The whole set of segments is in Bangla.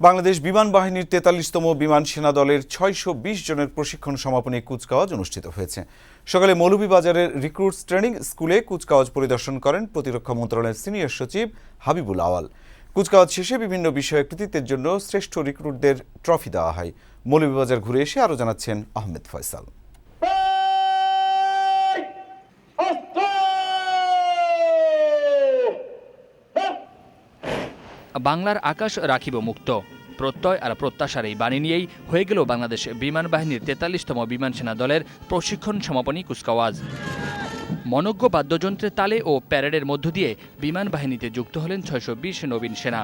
বাংলাদেশ বিমান বাহিনীর ৪৩তম বিমান সেনা দলের ৬২০ জনের প্রশিক্ষণ সমাপনী কুচকাওয়াজ অনুষ্ঠিত হয়েছে। সকালে মৌলভীবাজারের রিক্রুটস ট্রেনিং স্কুলে কুচকাওয়াজ পরিদর্শন করেন প্রতিরক্ষা মন্ত্রণালয়ের সিনিয়র সচিব হাবিবুল আওয়াল। কুচকাওয়াজ শেষে বিভিন্ন বিষয়ে কৃতিত্বের জন্য শ্রেষ্ঠ রিক্রুটদের ট্রফি দেওয়া হয়। মৌলভীবাজার ঘুরে এসে আরও জানাচ্ছেন আহমেদ ফয়সাল। বাংলার আকাশ রাখিব মুক্ত, প্রত্যয় আর প্রত্যাশার এই বাণী নিয়েই হয়ে গেল বাংলাদেশ বিমান বাহিনীর ৪৩তম বিমান সেনা দলের প্রশিক্ষণ সমাপনী কুচকাওয়াজ। মনোজ্ঞ বাদ্যযন্ত্রের তালে ও প্যারেডের মধ্য দিয়ে বিমান বাহিনীতে যুক্ত হলেন ৬২০ নবীন সেনা।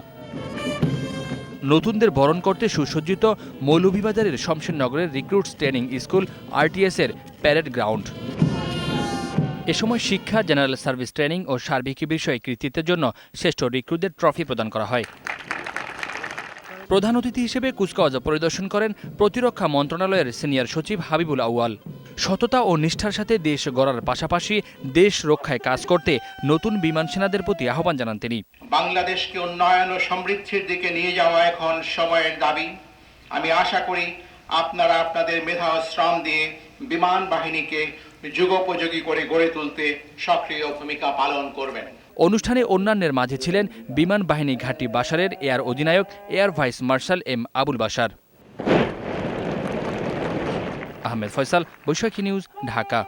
নতুনদের বরণ করতে সুসজ্জিত মৌলভীবাজারের শমশেরনগরের রিক্রুটস ট্রেনিং স্কুল আরটিএস-এর প্যারেড গ্রাউন্ড। এ সময় শিক্ষা, জেনারেল সার্ভিস ট্রেনিং ও সার্বিক বিষয়ে কৃতিত্বের জন্য শ্রেষ্ঠ রিক্রুটদের ট্রফি প্রদান করা হয়। প্রধান অতিথি হিসেবে কুচকাওয়াজ পরিদর্শন করেন প্রতিরক্ষা মন্ত্রণালয়ের সিনিয়র সচিব হাবিবুল আউয়াল। সততা ও নিষ্ঠার সাথে দেশ গড়ার পাশাপাশি দেশ রক্ষায় কাজ করতে নতুন বিমান সেনাদের প্রতি আহ্বান জানান তিনি। বাংলাদেশকে উন্নয়ন ও সমৃদ্ধির দিকে নিয়ে যাওয়া এখন সময়ের দাবি। আমি আশা করি আপনারা আপনাদের মেধা ও শ্রম দিয়ে বিমান বাহিনীকে যুগোপযোগী করে গড়ে তুলতে সক্রিয় ভূমিকা পালন করবেন। অনুষ্ঠানে অন্যান্যের মাঝে ছিলেন বিমান বাহিনী ঘাঁটি বাসারের এয়ার অধিনায়ক air vice marshal M Abul Bashar. Ahmed Faisal, Baishakhi news, Dhaka.